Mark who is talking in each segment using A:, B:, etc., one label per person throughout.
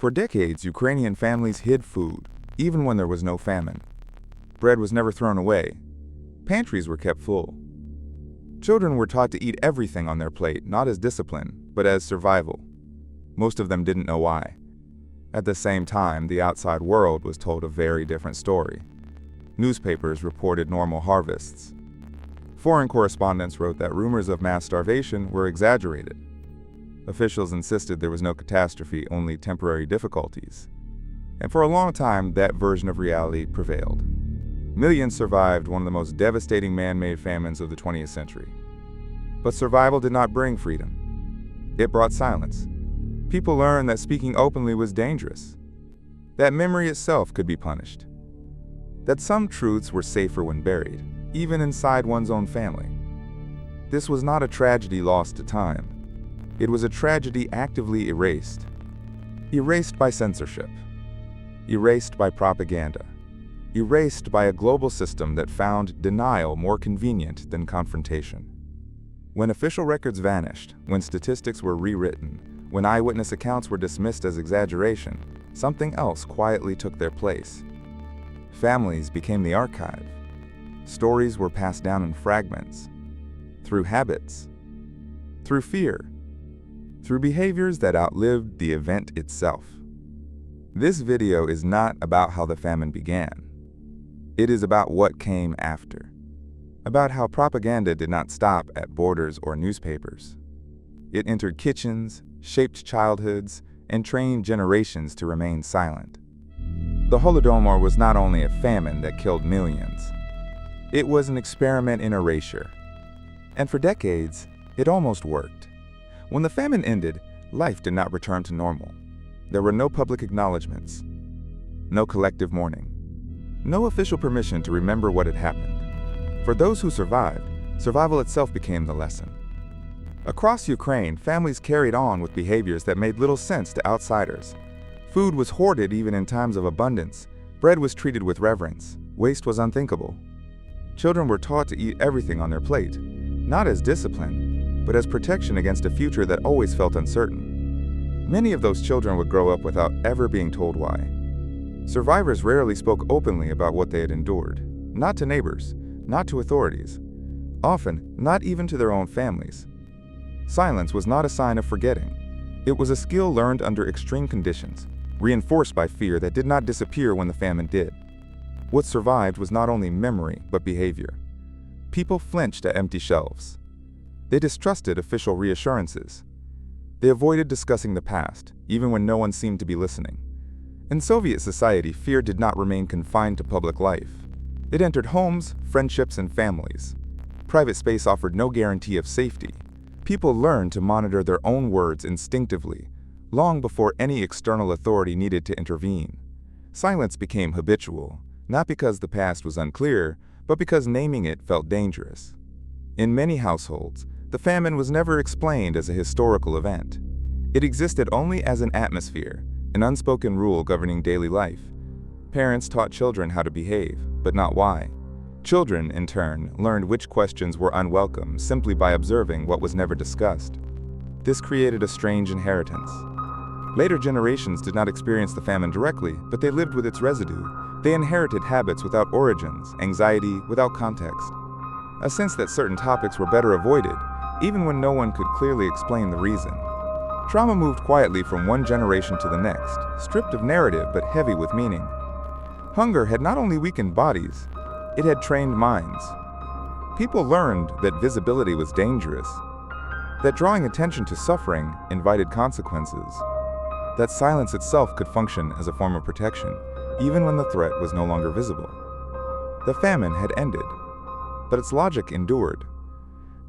A: For decades, Ukrainian families hid food, even when there was no famine. Bread was never thrown away. Pantries were kept full. Children were taught to eat everything on their plate, not as discipline, but as survival. Most of them didn't know why. At the same time, the outside world was told a very different story. Newspapers reported normal harvests. Foreign correspondents wrote that rumors of mass starvation were exaggerated. Officials insisted there was no catastrophe, only temporary difficulties. And for a long time, that version of reality prevailed. Millions survived one of the most devastating man-made famines of the 20th century. But survival did not bring freedom. It brought silence. People learned that speaking openly was dangerous, that memory itself could be punished, that some truths were safer when buried, even inside one's own family. This was not a tragedy lost to time. It was a tragedy actively erased. Erased by censorship. Erased by propaganda. Erased by a global system that found denial more convenient than confrontation. When official records vanished, when statistics were rewritten, when eyewitness accounts were dismissed as exaggeration, something else quietly took their place. Families became the archive. Stories were passed down in fragments, through habits, through fear, through behaviors that outlived the event itself. This video is not about how the famine began. It is about what came after. About how propaganda did not stop at borders or newspapers. It entered kitchens, shaped childhoods, and trained generations to remain silent. The Holodomor was not only a famine that killed millions. It was an experiment in erasure. And for decades, it almost worked. When the famine ended, life did not return to normal. There were no public acknowledgments, no collective mourning, no official permission to remember what had happened. For those who survived, survival itself became the lesson. Across Ukraine, families carried on with behaviors that made little sense to outsiders. Food was hoarded even in times of abundance. Bread was treated with reverence. Waste was unthinkable. Children were taught to eat everything on their plate, not as discipline, but as protection against a future that always felt uncertain. Many of those children would grow up without ever being told why. Survivors rarely spoke openly about what they had endured, not to neighbors, not to authorities, often not even to their own families. Silence was not a sign of forgetting. It was a skill learned under extreme conditions, reinforced by fear that did not disappear when the famine did. What survived was not only memory, but behavior. People flinched at empty shelves. They distrusted official reassurances. They avoided discussing the past, even when no one seemed to be listening. In Soviet society, fear did not remain confined to public life. It entered homes, friendships, and families. Private space offered no guarantee of safety. People learned to monitor their own words instinctively, long before any external authority needed to intervene. Silence became habitual, not because the past was unclear, but because naming it felt dangerous. In many households, the famine was never explained as a historical event. It existed only as an atmosphere, an unspoken rule governing daily life. Parents taught children how to behave, but not why. Children, in turn, learned which questions were unwelcome simply by observing what was never discussed. This created a strange inheritance. Later generations did not experience the famine directly, but they lived with its residue. They inherited habits without origins, anxiety without context, a sense that certain topics were better avoided, even when no one could clearly explain the reason. Trauma moved quietly from one generation to the next, stripped of narrative but heavy with meaning. Hunger had not only weakened bodies, it had trained minds. People learned that visibility was dangerous, that drawing attention to suffering invited consequences, that silence itself could function as a form of protection, even when the threat was no longer visible. The famine had ended, but its logic endured.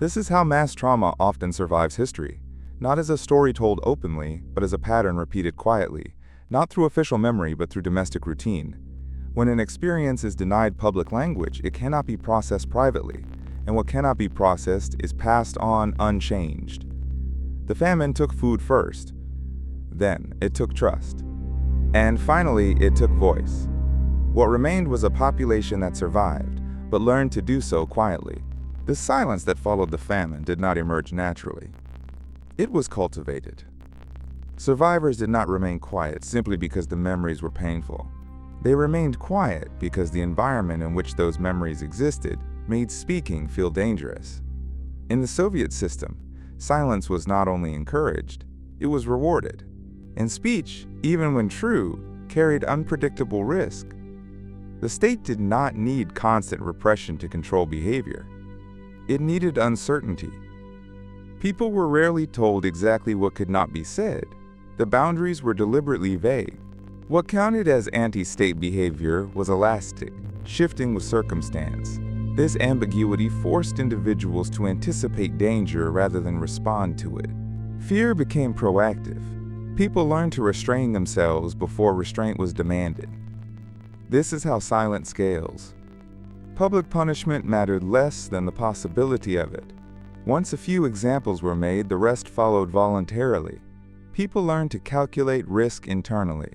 A: This is how mass trauma often survives history, not as a story told openly, but as a pattern repeated quietly, not through official memory but through domestic routine. When an experience is denied public language, it cannot be processed privately, and what cannot be processed is passed on unchanged. The famine took food first. Then it took trust. And finally, it took voice. What remained was a population that survived, but learned to do so quietly. The silence that followed the famine did not emerge naturally. It was cultivated. Survivors did not remain quiet simply because the memories were painful. They remained quiet because the environment in which those memories existed made speaking feel dangerous. In the Soviet system, silence was not only encouraged, it was rewarded. And speech, even when true, carried unpredictable risk. The state did not need constant repression to control behavior. It needed uncertainty. People were rarely told exactly what could not be said. The boundaries were deliberately vague. What counted as anti-state behavior was elastic, shifting with circumstance. This ambiguity forced individuals to anticipate danger rather than respond to it. Fear became proactive. People learned to restrain themselves before restraint was demanded. This is how silence scales. Public punishment mattered less than the possibility of it. Once a few examples were made, the rest followed voluntarily. People learned to calculate risk internally,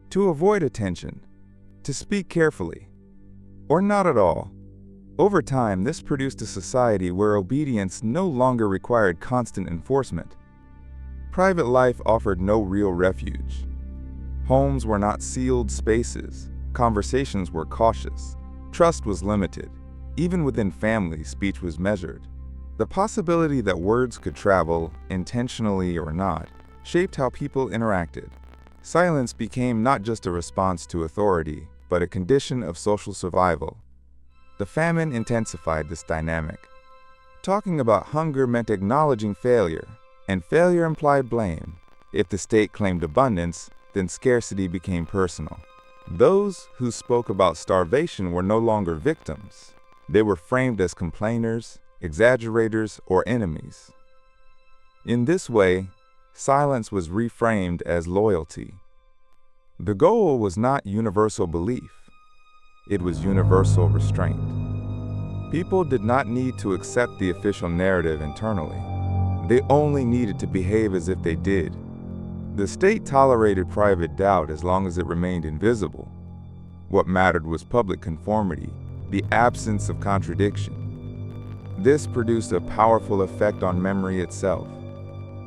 A: to avoid attention, to speak carefully, or not at all. Over time, this produced a society where obedience no longer required constant enforcement. Private life offered no real refuge. Homes were not sealed spaces. Conversations were cautious. Trust was limited. Even within families, speech was measured. The possibility that words could travel, intentionally or not, shaped how people interacted. Silence became not just a response to authority, but a condition of social survival. The famine intensified this dynamic. Talking about hunger meant acknowledging failure, and failure implied blame. If the state claimed abundance, then scarcity became personal. Those who spoke about starvation were no longer victims. They were framed as complainers, exaggerators, or enemies. In this way, silence was reframed as loyalty. The goal was not universal belief. It was universal restraint. People did not need to accept the official narrative internally. They only needed to behave as if they did. The state tolerated private doubt as long as it remained invisible. What mattered was public conformity, the absence of contradiction. This produced a powerful effect on memory itself.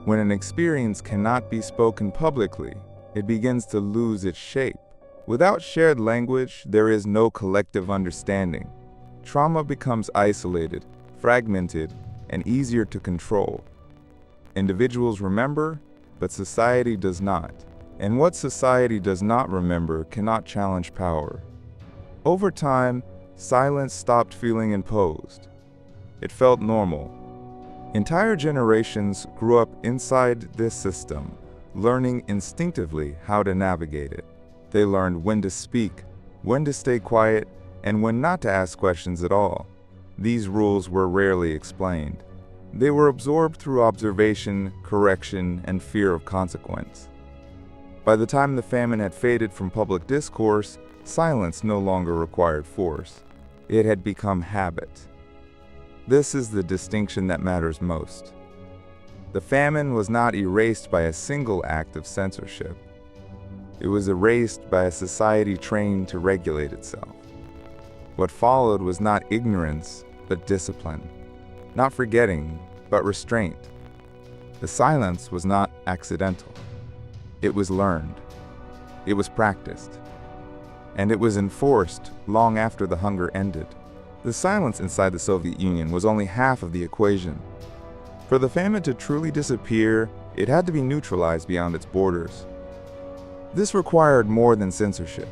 A: When an experience cannot be spoken publicly, it begins to lose its shape. Without shared language, there is no collective understanding. Trauma becomes isolated, fragmented, and easier to control. Individuals remember, but society does not. And what society does not remember cannot challenge power. Over time, silence stopped feeling imposed. It felt normal. Entire generations grew up inside this system, learning instinctively how to navigate it. They learned when to speak, when to stay quiet, and when not to ask questions at all. These rules were rarely explained. They were absorbed through observation, correction, and fear of consequence. By the time the famine had faded from public discourse, silence no longer required force. It had become habit. This is the distinction that matters most. The famine was not erased by a single act of censorship. It was erased by a society trained to regulate itself. What followed was not ignorance, but discipline. Not forgetting, but restraint. The silence was not accidental. It was learned. It was practiced. And it was enforced long after the hunger ended. The silence inside the Soviet Union was only half of the equation. For the famine to truly disappear, it had to be neutralized beyond its borders. This required more than censorship.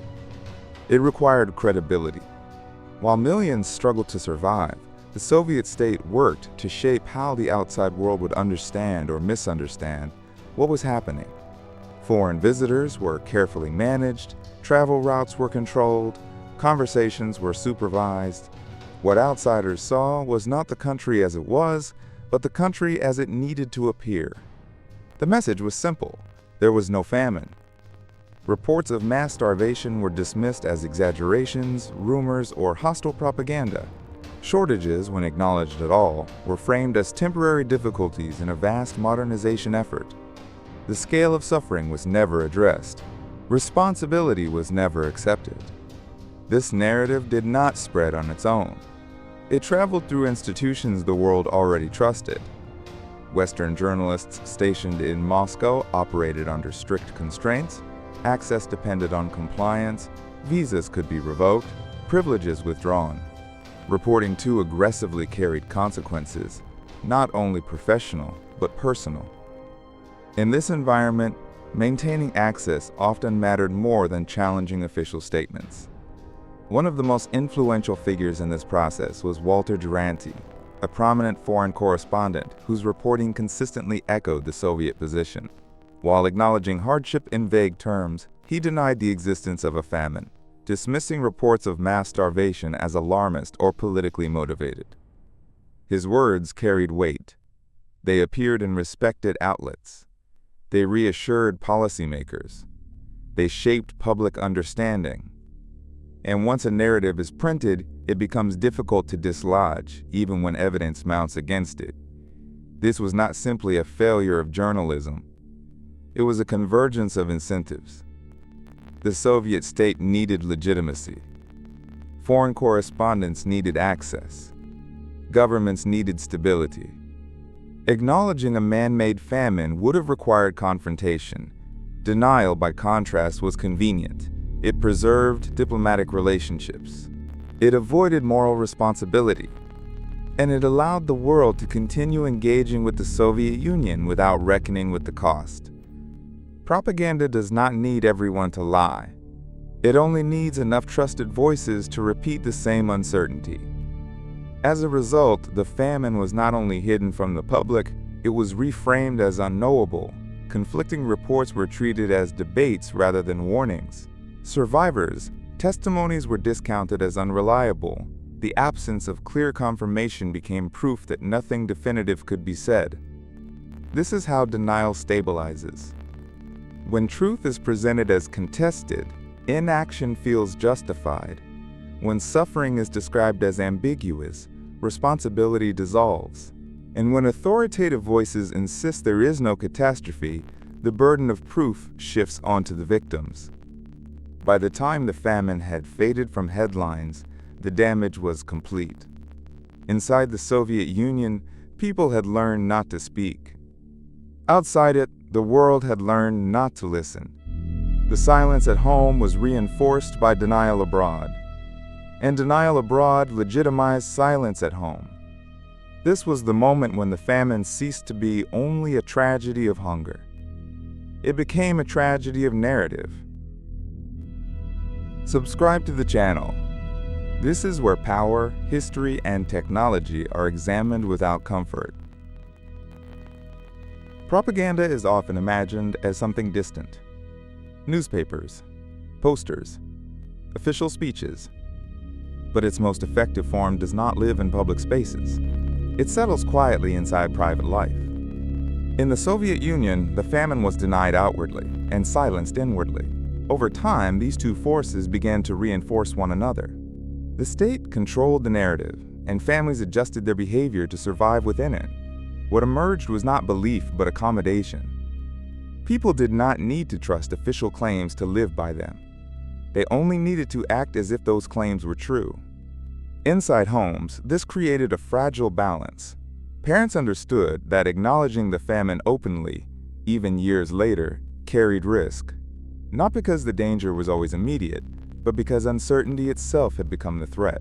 A: It required credibility. While millions struggled to survive, the Soviet state worked to shape how the outside world would understand or misunderstand what was happening. Foreign visitors were carefully managed, travel routes were controlled, conversations were supervised. What outsiders saw was not the country as it was, but the country as it needed to appear. The message was simple: there was no famine. Reports of mass starvation were dismissed as exaggerations, rumors, or hostile propaganda. Shortages, when acknowledged at all, were framed as temporary difficulties in a vast modernization effort. The scale of suffering was never addressed. Responsibility was never accepted. This narrative did not spread on its own. It traveled through institutions the world already trusted. Western journalists stationed in Moscow operated under strict constraints, access depended on compliance, visas could be revoked, privileges withdrawn. Reporting too aggressively carried consequences, not only professional, but personal. In this environment, maintaining access often mattered more than challenging official statements. One of the most influential figures in this process was Walter Duranty, a prominent foreign correspondent whose reporting consistently echoed the Soviet position. While acknowledging hardship in vague terms, he denied the existence of a famine, dismissing reports of mass starvation as alarmist or politically motivated. His words carried weight. They appeared in respected outlets. They reassured policymakers. They shaped public understanding. And once a narrative is printed, it becomes difficult to dislodge, even when evidence mounts against it. This was not simply a failure of journalism. It was a convergence of incentives. The Soviet state needed legitimacy. Foreign correspondents needed access. Governments needed stability. Acknowledging a man-made famine would have required confrontation. Denial, by contrast, was convenient. It preserved diplomatic relationships. It avoided moral responsibility. And it allowed the world to continue engaging with the Soviet Union without reckoning with the cost. Propaganda does not need everyone to lie. It only needs enough trusted voices to repeat the same uncertainty. As a result, the famine was not only hidden from the public, it was reframed as unknowable. Conflicting reports were treated as debates rather than warnings. Survivors' testimonies were discounted as unreliable. The absence of clear confirmation became proof that nothing definitive could be said. This is how denial stabilizes. When truth is presented as contested, inaction feels justified. When suffering is described as ambiguous, responsibility dissolves. And when authoritative voices insist there is no catastrophe, the burden of proof shifts onto the victims. By the time the famine had faded from headlines, the damage was complete. Inside the Soviet Union, people had learned not to speak. Outside it, the world had learned not to listen. The silence at home was reinforced by denial abroad. And denial abroad legitimized silence at home. This was the moment when the famine ceased to be only a tragedy of hunger. It became a tragedy of narrative. Subscribe to the channel. This is where power, history, and technology are examined without comfort. Propaganda is often imagined as something distant. Newspapers, posters, official speeches. But its most effective form does not live in public spaces. It settles quietly inside private life. In the Soviet Union, the famine was denied outwardly and silenced inwardly. Over time, these two forces began to reinforce one another. The state controlled the narrative, and families adjusted their behavior to survive within it. What emerged was not belief, but accommodation. People did not need to trust official claims to live by them. They only needed to act as if those claims were true. Inside homes, this created a fragile balance. Parents understood that acknowledging the famine openly, even years later, carried risk. Not because the danger was always immediate, but because uncertainty itself had become the threat.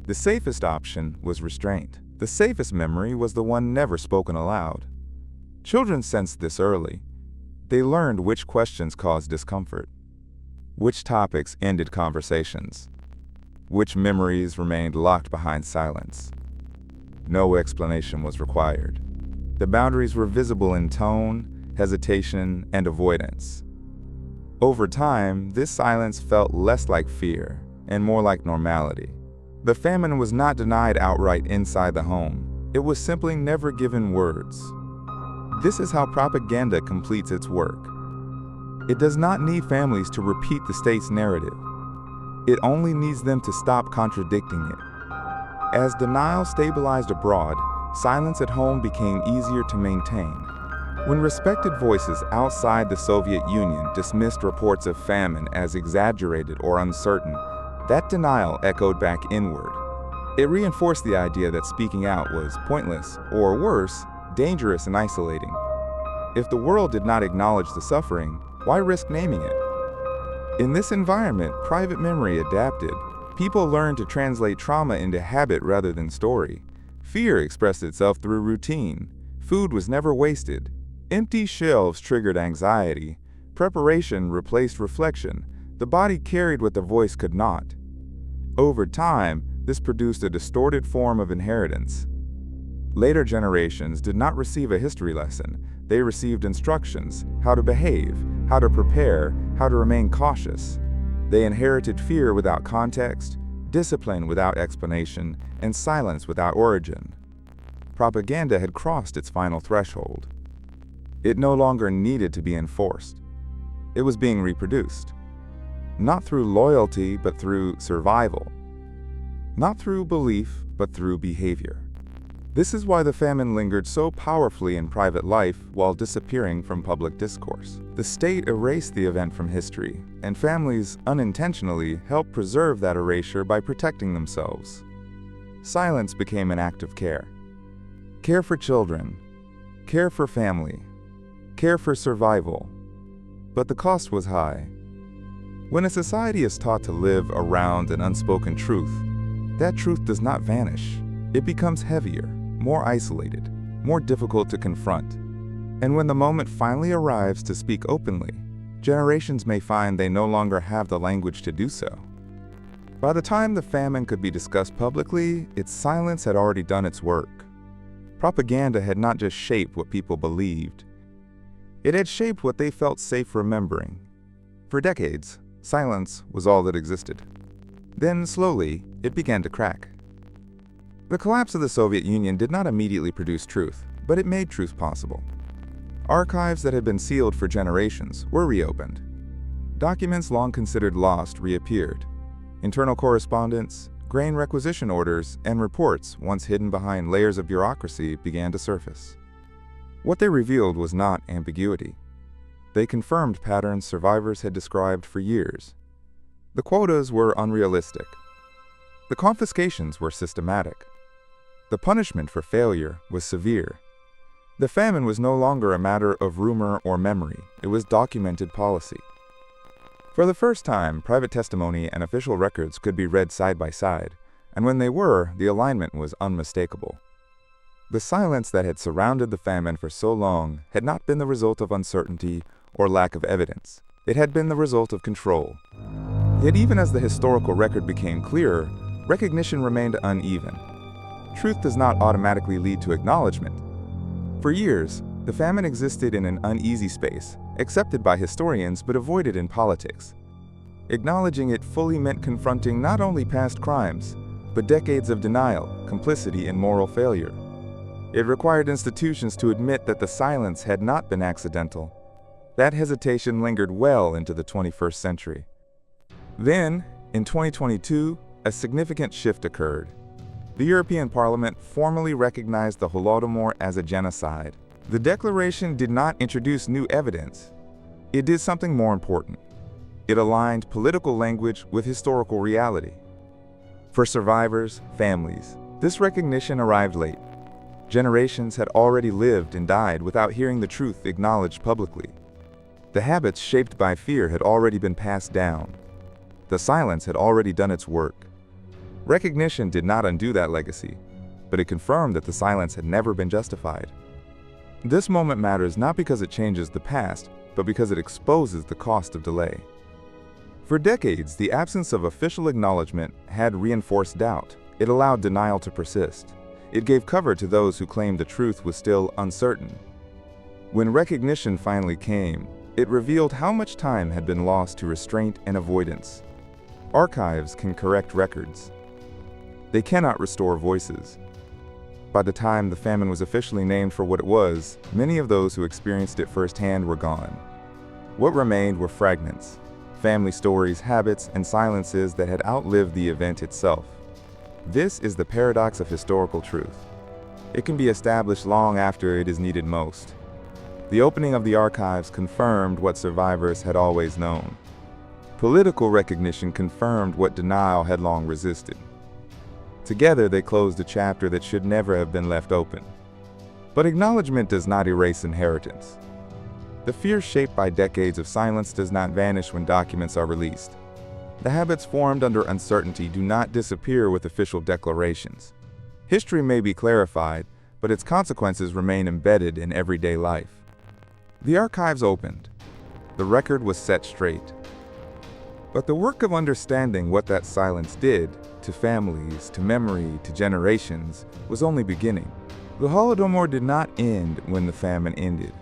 A: The safest option was restraint. The safest memory was the one never spoken aloud. Children sensed this early. They learned which questions caused discomfort, which topics ended conversations, which memories remained locked behind silence. No explanation was required. The boundaries were visible in tone, hesitation, and avoidance. Over time, this silence felt less like fear and more like normality. The famine was not denied outright inside the home. It was simply never given words. This is how propaganda completes its work. It does not need families to repeat the state's narrative. It only needs them to stop contradicting it. As denial stabilized abroad, silence at home became easier to maintain. When respected voices outside the Soviet Union dismissed reports of famine as exaggerated or uncertain, that denial echoed back inward. It reinforced the idea that speaking out was pointless, or worse, dangerous and isolating. If the world did not acknowledge the suffering, why risk naming it? In this environment, private memory adapted. People learned to translate trauma into habit rather than story. Fear expressed itself through routine. Food was never wasted. Empty shelves triggered anxiety. Preparation replaced reflection. The body carried what the voice could not. Over time, this produced a distorted form of inheritance. Later generations did not receive a history lesson. They received instructions: how to behave, how to prepare, how to remain cautious. They inherited fear without context, discipline without explanation, and silence without origin. Propaganda had crossed its final threshold. It no longer needed to be enforced. It was being reproduced. Not through loyalty, but through survival. Not through belief, but through behavior. This is why the famine lingered so powerfully in private life while disappearing from public discourse. The state erased the event from history, and families unintentionally helped preserve that erasure by protecting themselves. Silence became an act of care. Care for children, care for family, care for survival. But the cost was high. When a society is taught to live around an unspoken truth, that truth does not vanish. It becomes heavier, more isolated, more difficult to confront. And when the moment finally arrives to speak openly, generations may find they no longer have the language to do so. By the time the famine could be discussed publicly, its silence had already done its work. Propaganda had not just shaped what people believed. It had shaped what they felt safe remembering. For decades, silence was all that existed. Then, slowly, it began to crack. The collapse of the Soviet Union did not immediately produce truth, but it made truth possible. Archives that had been sealed for generations were reopened. Documents long considered lost reappeared. Internal correspondence, grain requisition orders, and reports once hidden behind layers of bureaucracy began to surface. What they revealed was not ambiguity. They confirmed patterns survivors had described for years. The quotas were unrealistic. The confiscations were systematic. The punishment for failure was severe. The famine was no longer a matter of rumor or memory. It was documented policy. For the first time, private testimony and official records could be read side by side, and when they were, the alignment was unmistakable. The silence that had surrounded the famine for so long had not been the result of uncertainty or lack of evidence. It had been the result of control. Yet even as the historical record became clearer, recognition remained uneven. Truth does not automatically lead to acknowledgement. For years, the famine existed in an uneasy space, accepted by historians but avoided in politics. Acknowledging it fully meant confronting not only past crimes, but decades of denial, complicity, and moral failure. It required institutions to admit that the silence had not been accidental. That hesitation lingered well into the 21st century. Then, in 2022, a significant shift occurred. The European Parliament formally recognized the Holodomor as a genocide. The declaration did not introduce new evidence. It did something more important. It aligned political language with historical reality. For survivors, families, this recognition arrived late. Generations had already lived and died without hearing the truth acknowledged publicly. The habits shaped by fear had already been passed down. The silence had already done its work. Recognition did not undo that legacy, but it confirmed that the silence had never been justified. This moment matters not because it changes the past, but because it exposes the cost of delay. For decades, the absence of official acknowledgement had reinforced doubt. It allowed denial to persist. It gave cover to those who claimed the truth was still uncertain. When recognition finally came, it revealed how much time had been lost to restraint and avoidance. Archives can correct records. They cannot restore voices. By the time the famine was officially named for what it was, many of those who experienced it firsthand were gone. What remained were fragments, family stories, habits, and silences that had outlived the event itself. This is the paradox of historical truth. It can be established long after it is needed most. The opening of the archives confirmed what survivors had always known. Political recognition confirmed what denial had long resisted. Together, they closed a chapter that should never have been left open. But acknowledgement does not erase inheritance. The fear shaped by decades of silence does not vanish when documents are released. The habits formed under uncertainty do not disappear with official declarations. History may be clarified, but its consequences remain embedded in everyday life. The archives opened. The record was set straight. But the work of understanding what that silence did to families, to memory, to generations, was only beginning. The Holodomor did not end when the famine ended.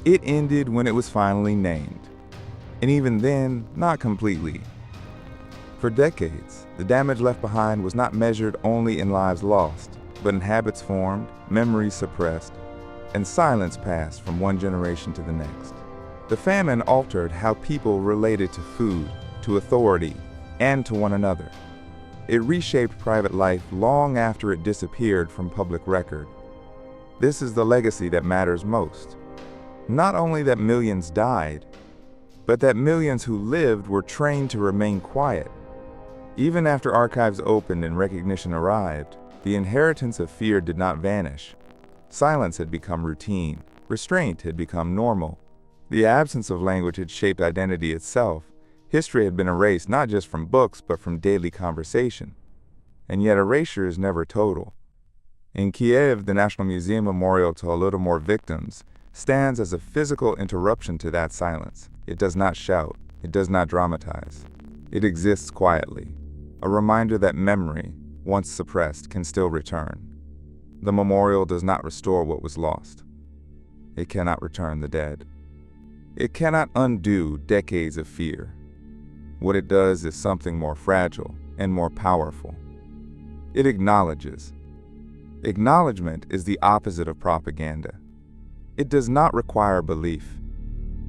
A: It ended when it was finally named. And even then, not completely. For decades, the damage left behind was not measured only in lives lost, but in habits formed, memories suppressed, and silence passed from one generation to the next. The famine altered how people related to food, to authority, and to one another. It reshaped private life long after it disappeared from public record. This is the legacy that matters most. Not only that millions died, but that millions who lived were trained to remain quiet. Even after archives opened and recognition arrived, the inheritance of fear did not vanish. Silence had become routine. Restraint had become normal. The absence of language had shaped identity itself. History had been erased not just from books, but from daily conversation. And yet erasure is never total. In Kiev, the National Museum Memorial to Holodomor victims stands as a physical interruption to that silence. It does not shout. It does not dramatize. It exists quietly, a reminder that memory, once suppressed, can still return. The memorial does not restore what was lost. It cannot return the dead. It cannot undo decades of fear. What it does is something more fragile and more powerful. It acknowledges. Acknowledgement is the opposite of propaganda. It does not require belief.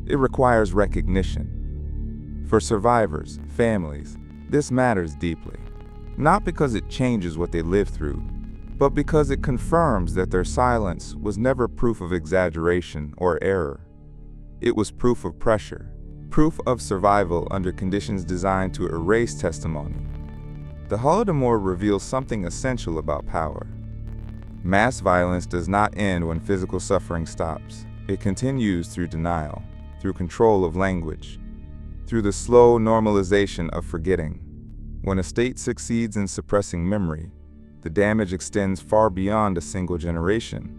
A: It requires recognition. For survivors, families, this matters deeply. Not because it changes what they lived through, but because it confirms that their silence was never proof of exaggeration or error. It was proof of pressure, proof of survival under conditions designed to erase testimony. The Holodomor reveals something essential about power. Mass violence does not end when physical suffering stops. It continues through denial, through control of language, through the slow normalization of forgetting. When a state succeeds in suppressing memory, the damage extends far beyond a single generation.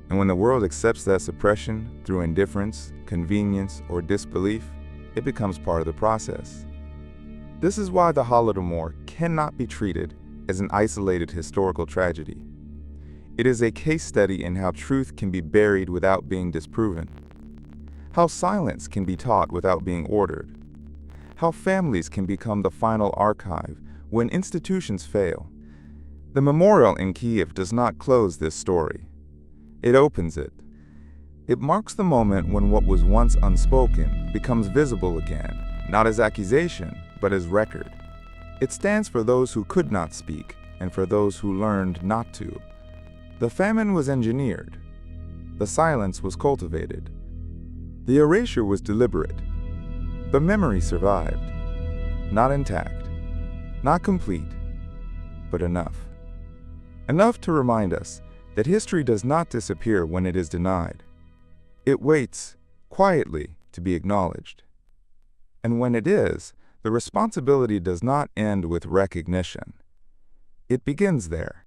A: And when the world accepts that suppression through indifference, convenience, or disbelief, it becomes part of the process. This is why the Holodomor cannot be treated as an isolated historical tragedy. It is a case study in how truth can be buried without being disproven, how silence can be taught without being ordered, how families can become the final archive when institutions fail. The memorial in Kiev does not close this story. It opens it. It marks the moment when what was once unspoken becomes visible again, not as accusation, but as record. It stands for those who could not speak and for those who learned not to. The famine was engineered. The silence was cultivated. The erasure was deliberate. The memory survived. Not intact, not complete, but enough. Enough to remind us that history does not disappear when it is denied. It waits, quietly, to be acknowledged. And when it is, the responsibility does not end with recognition. It begins there.